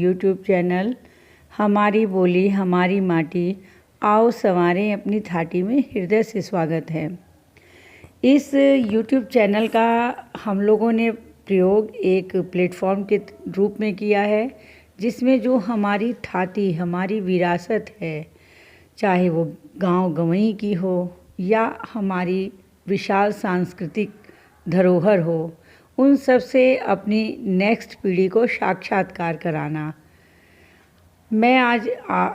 YouTube channel हमारी बोली हमारी माटी, आओ संवारें अपनी थाटी में हृदय से स्वागत है। इस यूट्यूब चैनल का हम लोगों ने प्रयोग एक प्लेटफॉर्म के रूप में किया है, जिसमें जो हमारी थाती, हमारी विरासत है, चाहे वो गांव गंवई की हो या हमारी विशाल सांस्कृतिक धरोहर हो, उन सब से अपनी नेक्स्ट पीढ़ी को साक्षात्कार कराना। मैं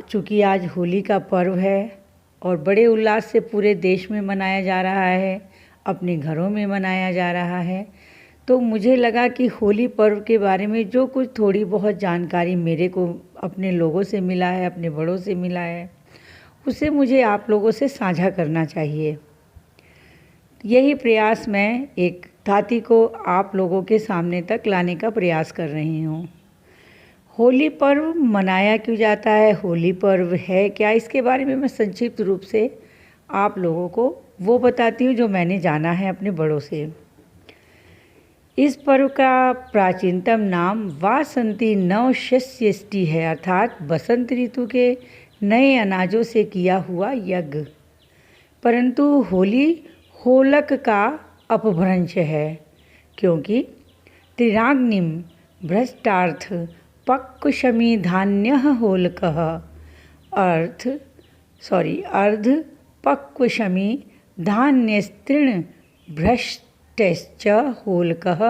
चूँकि आज होली का पर्व है और बड़े उल्लास से पूरे देश में मनाया जा रहा है, अपने घरों में मनाया जा रहा है, तो मुझे लगा कि होली पर्व के बारे में जो कुछ थोड़ी बहुत जानकारी मेरे को अपने लोगों से मिला है, अपने बड़ों से मिला है, उसे मुझे आप लोगों से साझा करना चाहिए। यही प्रयास मैं एक थाती को आप लोगों के सामने तक लाने का प्रयास कर रही हूँ। होली पर्व मनाया क्यों जाता है, होली पर्व है क्या, इसके बारे में मैं संक्षिप्त रूप से आप लोगों को वो बताती हूँ जो मैंने जाना है अपने बड़ों से। इस पर्व का प्राचीनतम नाम वासंती नवशस्यष्टि है, अर्थात बसंत ऋतु के नए अनाजों से किया हुआ यज्ञ। परंतु होली होलक का अपभ्रंश है, क्योंकि त्रिराग्निम भ्रष्टार्थ पक्वशमी धान्य होलकः अर्ध पक्वशमी धान्यस्तृण भ्रष्टश्च होलकः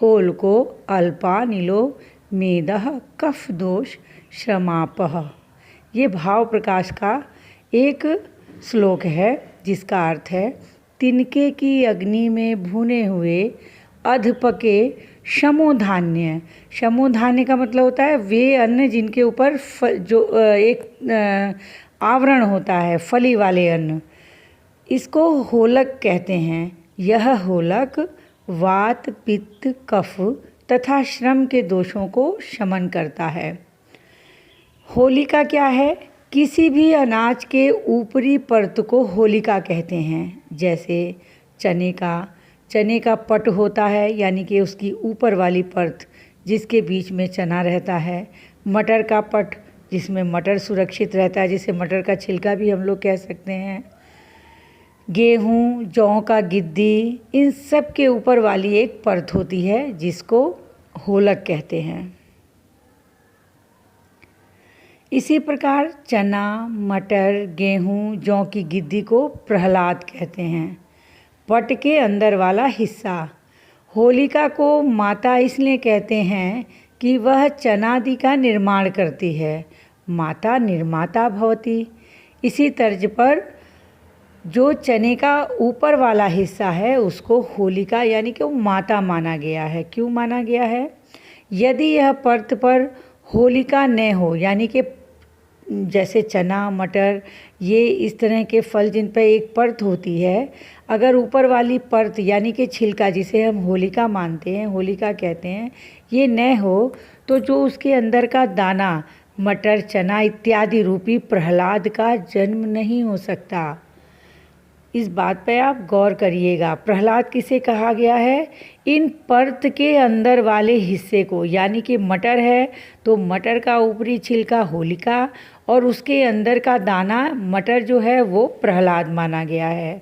होलको अल्पानिलो मेदः कफ दोष श्रमापः। ये भाव प्रकाश का एक श्लोक है, जिसका अर्थ है तिनके की अग्नि में भुने हुए अधपके शमोधान्य। शमोधान्य का मतलब होता है वे अन्न जिनके ऊपर जो एक आवरण होता है, फली वाले अन्न, इसको होलक कहते हैं। यह होलक वात पित्त कफ तथा श्रम के दोषों को शमन करता है। होलिका क्या है? किसी भी अनाज के ऊपरी परत को होलिका कहते हैं। जैसे चने का पट होता है, यानी कि उसकी ऊपर वाली परत जिसके बीच में चना रहता है। मटर का पट, जिसमें मटर सुरक्षित रहता है, जिसे मटर का छिलका भी हम लोग कह सकते हैं। गेहूँ, जौ का गिद्दी, इन सब के ऊपर वाली एक परत होती है जिसको होलक कहते हैं। इसी प्रकार चना, मटर, गेहूँ, जौ की गिद्दी को प्रहलाद कहते हैं। पट के अंदर वाला हिस्सा। होलिका को माता इसलिए कहते हैं कि वह चनादि का निर्माण करती है। माता निर्माता भवती। इसी तर्ज पर जो चने का ऊपर वाला हिस्सा है उसको होलिका यानी कि वो माता माना गया है। क्यों माना गया है? यदि यह परत पर होलिका न हो, यानी कि जैसे चना, मटर, ये इस तरह के फल जिन पर एक परत होती है, अगर ऊपर वाली परत यानी कि छिलका, जिसे हम होलिका मानते हैं, होलिका कहते हैं, ये न हो, तो जो उसके अंदर का दाना, मटर, चना इत्यादि रूपी प्रहलाद का जन्म नहीं हो सकता। इस बात पर आप गौर करिएगा। प्रहलाद किसे कहा गया है? इन परत के अंदर वाले हिस्से को, यानी कि मटर है तो मटर का ऊपरी छिलका होलिका और उसके अंदर का दाना मटर जो है वो प्रहलाद माना गया है।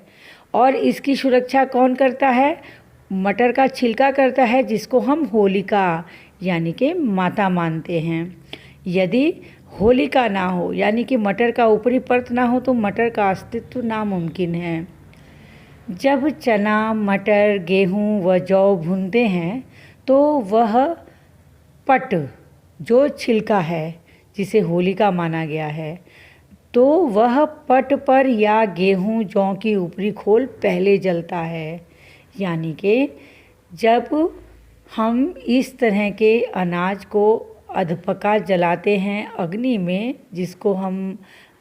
और इसकी सुरक्षा कौन करता है? मटर का छिलका करता है, जिसको हम होलिका यानी कि माता मानते हैं। यदि होलिका ना हो, यानी कि मटर का ऊपरी परत ना हो, तो मटर का अस्तित्व नामुमकिन है। जब चना, मटर, गेहूँ व जौ भूनते हैं तो वह पट, जो छिलका है जिसे होलिका माना गया है, तो वह पट पर या गेहूँ, जौ की ऊपरी खोल पहले जलता है। यानी कि जब हम इस तरह के अनाज को अधपका जलाते हैं अग्नि में, जिसको हम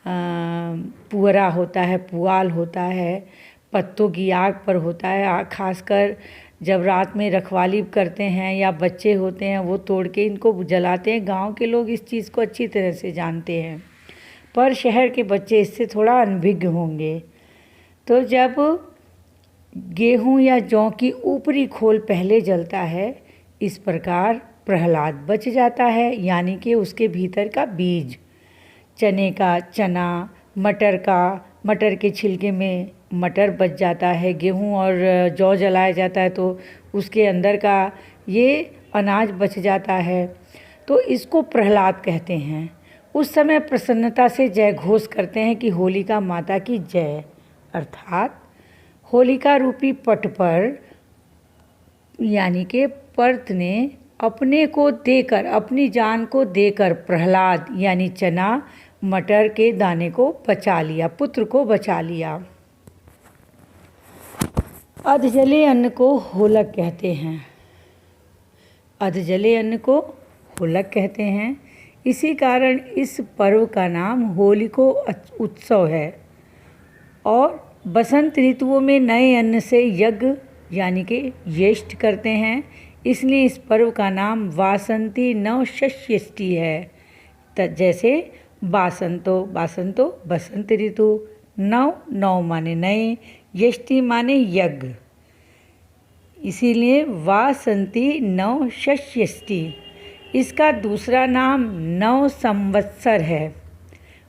पुअरा होता है, पुआल होता है, पत्तों की आग पर होता है, खासकर जब रात में रखवाली करते हैं या बच्चे होते हैं वो तोड़ के इनको जलाते हैं। गांव के लोग इस चीज़ को अच्छी तरह से जानते हैं, पर शहर के बच्चे इससे थोड़ा अनभिज्ञ होंगे। तो जब गेहूं या जौ की ऊपरी खोल पहले जलता है, इस प्रकार प्रहलाद बच जाता है, यानी कि उसके भीतर का बीज। चने का चना, मटर का मटर के छिलके में मटर बच जाता है। गेहूँ और जौ जलाया जाता है तो उसके अंदर का ये अनाज बच जाता है, तो इसको प्रहलाद कहते हैं। उस समय प्रसन्नता से जय घोष करते हैं कि होलिका माता की जय। अर्थात होलिका रूपी पट पर यानी कि पर्त ने अपने को देकर, अपनी जान को देकर प्रहलाद यानी चना मटर के दाने को बचा लिया, पुत्र को बचा लिया। अधजले अन्न को होलक कहते हैं। अधजले अन्न को होलक कहते हैं। इसी कारण इस पर्व का नाम होलिको उत्सव है। और बसंत ऋतुओं में नए अन्न से यज्ञ यानी कि यष्ट करते हैं, इसलिए इस पर्व का नाम वासंती नवशष्यष्टि है। जैसे बासंतो बासंतो बसंत ऋतु, नव नव माने नए, यष्टि माने यज्ञ, इसीलिए वासंती नवशष्यष्टि। इसका दूसरा नाम नव संवत्सर है।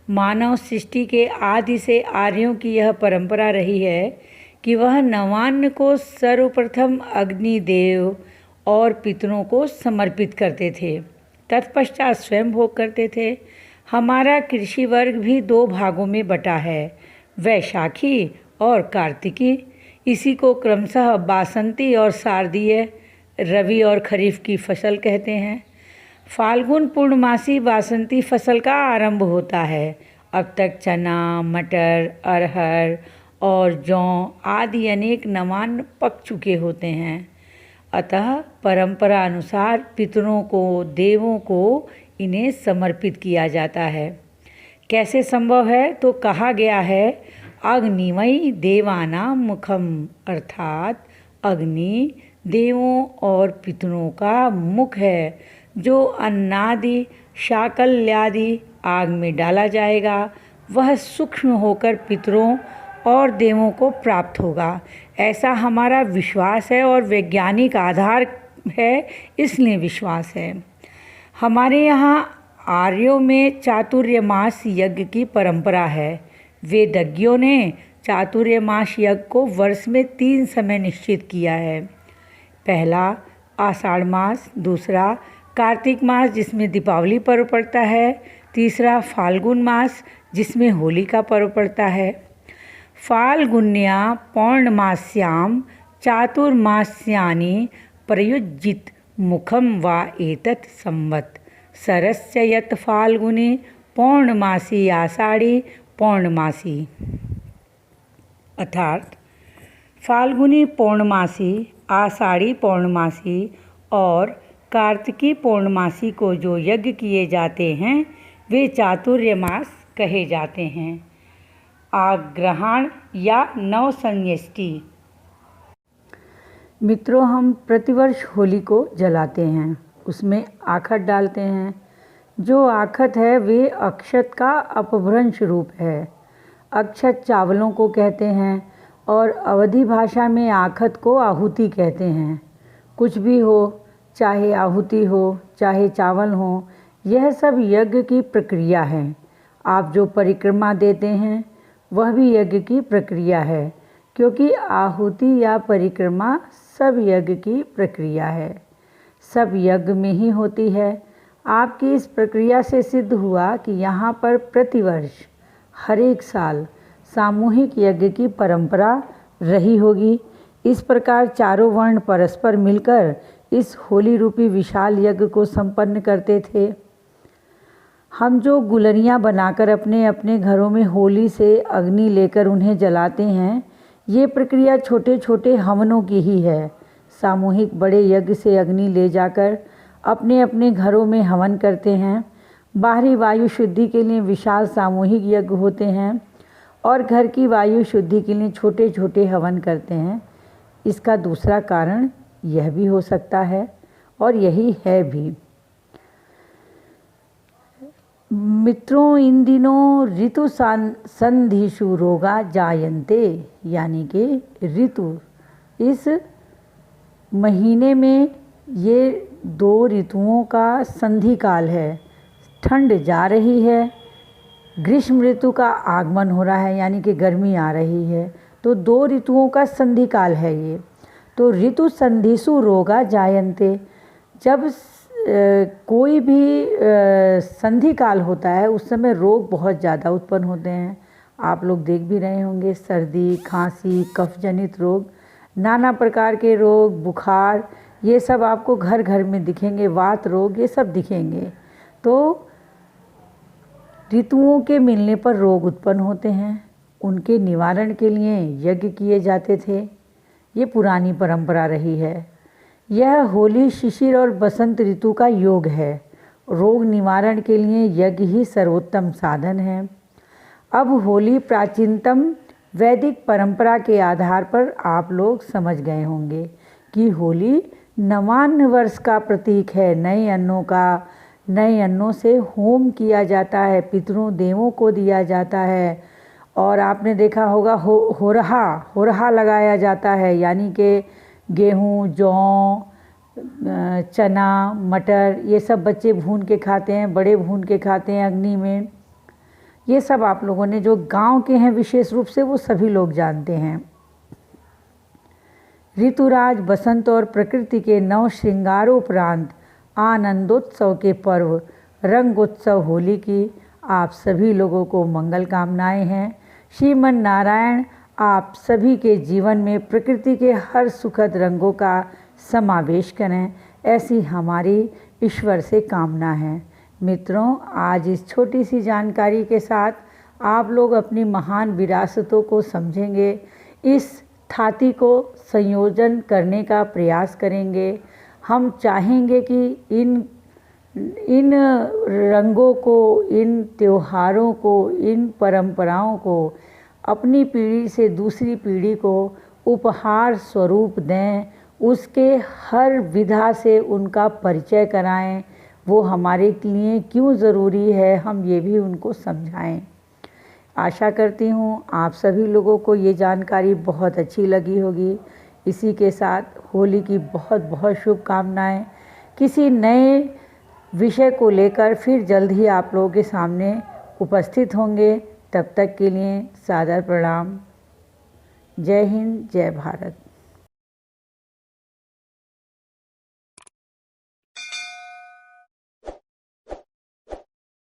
मानव सृष्टि के आदि से आर्यों की यह परंपरा रही है कि वह नवान्न को सर्वप्रथम अग्निदेव और पितरों को समर्पित करते थे, तत्पश्चात स्वयं भोग करते थे। हमारा कृषि वर्ग भी दो भागों में बटा है, वैशाखी और कार्तिकी। इसी को क्रमशः बासंती और शारदीय, रबी और खरीफ की फसल कहते हैं। फाल्गुन पूर्णमासी बासंती फसल का आरंभ होता है। अब तक चना, मटर, अरहर और जौ आदि अनेक नवान्न पक चुके होते हैं। अतः परंपरा अनुसार पितरों को, देवों को इन्हें समर्पित किया जाता है। कैसे संभव है? तो कहा गया है अग्निमयी देवानां मुखम, अर्थात अग्नि देवों और पितरों का मुख है, जो अन्नादि शाकल्यादि आग में डाला जाएगा वह सूक्ष्म होकर पितरों और देवों को प्राप्त होगा। ऐसा हमारा विश्वास है और वैज्ञानिक आधार है, इसलिए विश्वास है। हमारे यहाँ आर्यों में चातुर्मास यज्ञ की परंपरा है। वेदज्ञों ने चातुर्मास यज्ञ को वर्ष में 3 समय निश्चित किया है। पहला आषाढ़ मास, दूसरा कार्तिक मास जिसमें दीपावली पर्व पड़ता है, तीसरा फाल्गुन मास जिसमें होली का पर्व पड़ता है। फाल्गुन्या पौर्णमास्यां चातुर्मास्यानि प्रयुज्यित मुखम वा एतत् संवत् सरस्य यत् फाल्गुनी पौर्णमासी आषाढ़ी पौर्णमासी। अर्थात फाल्गुनी पौर्णमासी, आषाढ़ी पौर्णमासी और कार्तिकी पौर्णमासी को जो यज्ञ किए जाते हैं वे चातुर्मास कहे जाते हैं। आग्रहण या नवसंयष्टि। मित्रों, हम प्रतिवर्ष होली को जलाते हैं, उसमें आखत डालते हैं। जो आखत है वे अक्षत का अपभ्रंश रूप है। अक्षत चावलों को कहते हैं और अवधी भाषा में आखत को आहुति कहते हैं। कुछ भी हो, चाहे आहुति हो चाहे चावल हो, यह सब यज्ञ की प्रक्रिया है। आप जो परिक्रमा देते हैं वह भी यज्ञ की प्रक्रिया है, क्योंकि आहुति या परिक्रमा सब यज्ञ की प्रक्रिया है, सब यज्ञ में ही होती है। आपकी इस प्रक्रिया से सिद्ध हुआ कि यहाँ पर प्रतिवर्ष हर एक साल सामूहिक यज्ञ की परंपरा रही होगी। इस प्रकार चारों वर्ण परस्पर मिलकर इस होली रूपी विशाल यज्ञ को संपन्न करते थे। हम जो गुलरियाँ बनाकर अपने अपने घरों में होली से अग्नि लेकर उन्हें जलाते हैं, ये प्रक्रिया छोटे छोटे हवनों की ही है। सामूहिक बड़े यज्ञ से अग्नि ले जाकर अपने अपने घरों में हवन करते हैं। बाहरी वायु शुद्धि के लिए विशाल सामूहिक यज्ञ होते हैं और घर की वायु शुद्धि के लिए छोटे छोटे हवन करते हैं। इसका दूसरा कारण यह भी हो सकता है और यही है भी। मित्रों, इन दिनों ऋतु संधिषु रोगा जायन्ते, यानी कि ऋतु इस महीने में ये 2 ऋतुओं का संधि काल है। ठंड जा रही है, ग्रीष्म ऋतु का आगमन हो रहा है, यानी कि गर्मी आ रही है। तो 2 ऋतुओं का संधि काल है ये। तो ऋतु संधिषु रोगा जायन्ते, जब कोई भी संधि काल होता है उस समय रोग बहुत ज़्यादा उत्पन्न होते हैं। आप लोग देख भी रहे होंगे, सर्दी, खांसी, कफ जनित रोग, नाना प्रकार के रोग, बुखार, ये सब आपको घर घर में दिखेंगे। वात रोग, ये सब दिखेंगे। तो ऋतुओं के मिलने पर रोग उत्पन्न होते हैं। उनके निवारण के लिए यज्ञ किए जाते थे। ये पुरानी परंपरा रही है। यह होली, शिशिर और बसंत ऋतु का योग है। रोग निवारण के लिए यज्ञ ही सर्वोत्तम साधन है। अब होली प्राचीनतम वैदिक परंपरा के आधार पर आप लोग समझ गए होंगे कि होली नवान्न वर्ष का प्रतीक है। नए अन्नों से होम किया जाता है, पितरों देवों को दिया जाता है। और आपने देखा होगा होरहा लगाया जाता है, यानी कि गेहूँ, जौ, चना, मटर, ये सब बच्चे भून के खाते हैं, बड़े भून के खाते हैं अग्नि में। ये सब आप लोगों ने, जो गांव के हैं विशेष रूप से, वो सभी लोग जानते हैं। ऋतुराज बसंत और प्रकृति के नव श्रृंगारोपरांत आनंदोत्सव के पर्व रंगोत्सव होली की आप सभी लोगों को मंगल कामनाएं हैं। श्रीमन नारायण आप सभी के जीवन में प्रकृति के हर सुखद रंगों का समावेश करें, ऐसी हमारी ईश्वर से कामना है। मित्रों, आज इस छोटी सी जानकारी के साथ आप लोग अपनी महान विरासतों को समझेंगे। इस थाती को संयोजन करने का प्रयास करेंगे। हम चाहेंगे कि इन रंगों को, इन त्योहारों को, इन परंपराओं को अपनी पीढ़ी से दूसरी पीढ़ी को उपहार स्वरूप दें, उसके हर विधा से उनका परिचय कराएं। वो हमारे लिए क्यों ज़रूरी है, हम ये भी उनको समझाएं। आशा करती हूँ आप सभी लोगों को ये जानकारी बहुत अच्छी लगी होगी। इसी के साथ होली की बहुत बहुत शुभकामनाएं। किसी नए विषय को लेकर फिर जल्द ही आप लोगों के सामने उपस्थित होंगे। तब तक के लिए सादर प्रणाम। जय हिंद, जय भारत।